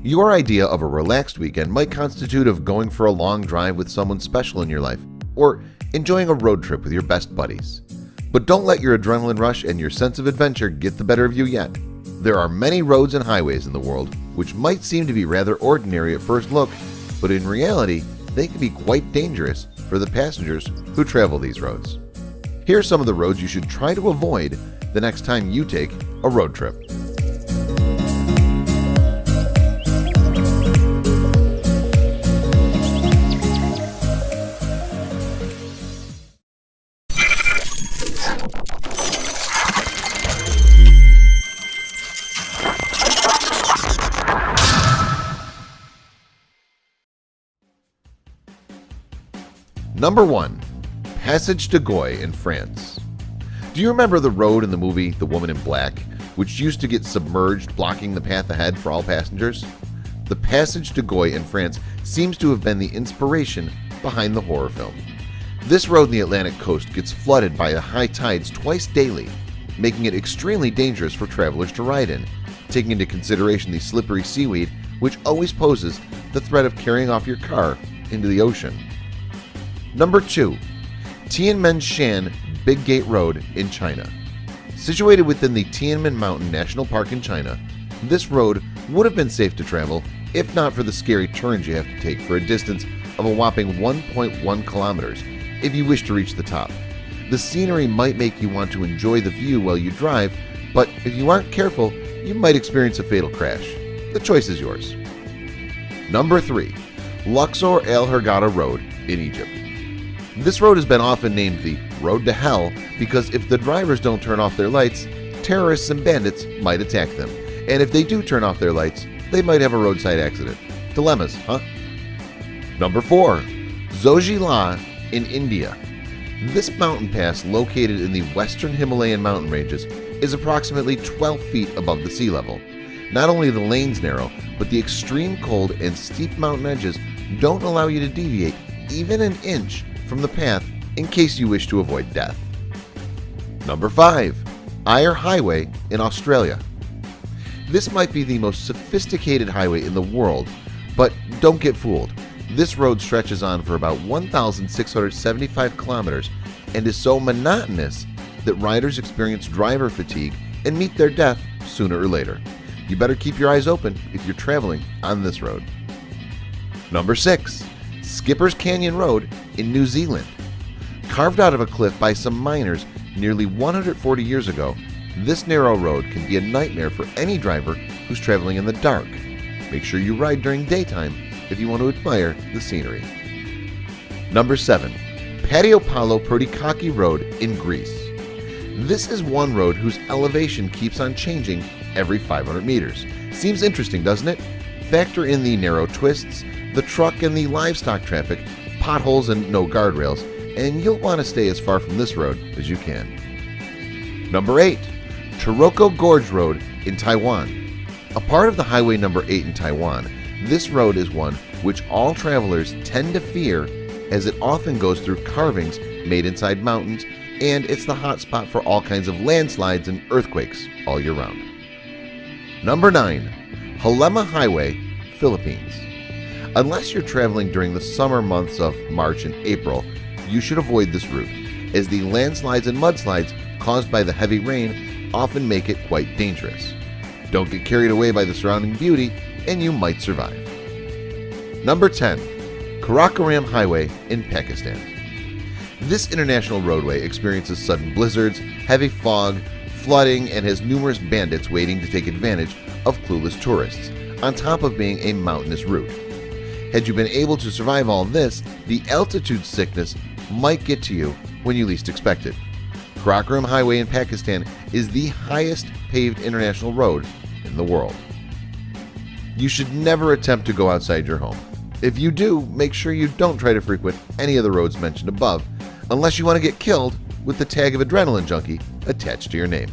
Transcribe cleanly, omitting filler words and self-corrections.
Your idea of a relaxed weekend might constitute of going for a long drive with someone special in your life, or enjoying a road trip with your best buddies. But don't let your adrenaline rush and your sense of adventure get the better of you yet. There are many roads and highways in the world which might seem to be rather ordinary at first look, but in reality, they can be quite dangerous for the passengers who travel these roads. Here are some of the roads you should try to avoid the next time you take a road trip. Number 1. Passage de Goy in France. Do you remember the road in the movie The Woman in Black, which used to get submerged, blocking the path ahead for all passengers? The Passage de Goy in France seems to have been the inspiration behind the horror film. This road in the Atlantic coast gets flooded by the high tides twice daily, making it extremely dangerous for travelers to ride in, taking into consideration the slippery seaweed, which always poses the threat of carrying off your car into the ocean. Number 2. Tianmen-shan Big Gate Road in China. Situated within the Tianmen Mountain National Park in China, this road would have been safe to travel if not for the scary turns you have to take for a distance of a whopping 1.1 kilometers if you wish to reach the top. The scenery might make you want to enjoy the view while you drive, but if you aren't careful, you might experience a fatal crash. The choice is yours. Number 3. Luxor Al Hurghada Road in Egypt. This road has been often named the Road to Hell because if the drivers don't turn off their lights, terrorists and bandits might attack them. And if they do turn off their lights, they might have a roadside accident. Dilemmas, huh? Number 4. Zojila in India. This mountain pass, located in the western Himalayan mountain ranges, is approximately 12 feet above the sea level. Not only are the lanes narrow, but the extreme cold and steep mountain edges don't allow you to deviate even an inch from the path in case you wish to avoid death. Number 5. Eyre Highway in Australia. This might be the most sophisticated highway in the world, but don't get fooled. This road stretches on for about 1,675 kilometers and is so monotonous that riders experience driver fatigue and meet their death sooner or later. You better keep your eyes open if you're traveling on this road. Number 6. Skipper's Canyon Road in New Zealand. Carved out of a cliff by some miners nearly 140 years ago, this narrow road can be a nightmare for any driver who's traveling in the dark. Make sure you ride during daytime if you want to admire the scenery. Number 7. Patio Palo Perdikaki Road in Greece. This is one road whose elevation keeps on changing every 500 meters. Seems interesting, doesn't it? Factor in the narrow twists, the truck and the livestock traffic, potholes and no guardrails, and you'll want to stay as far from this road as you can. Number 8. Taroko Gorge Road in Taiwan. A part of the Highway Number 8 in Taiwan, this road is one which all travelers tend to fear as it often goes through carvings made inside mountains, and it's the hot spot for all kinds of landslides and earthquakes all year round. Number 9. Halema Highway, Philippines. Unless you're traveling during the summer months of March and April, you should avoid this route, as the landslides and mudslides caused by the heavy rain often make it quite dangerous. Don't get carried away by the surrounding beauty, and you might survive. Number 10. Karakoram Highway in Pakistan. This international roadway experiences sudden blizzards, heavy fog, flooding, and has numerous bandits waiting to take advantage of clueless tourists, on top of being a mountainous route. Had you been able to survive all this, the altitude sickness might get to you when you least expect it. Karakoram Highway in Pakistan is the highest paved international road in the world. You should never attempt to go outside your home. If you do, make sure you don't try to frequent any of the roads mentioned above, unless you want to get killed with the tag of adrenaline junkie attached to your name.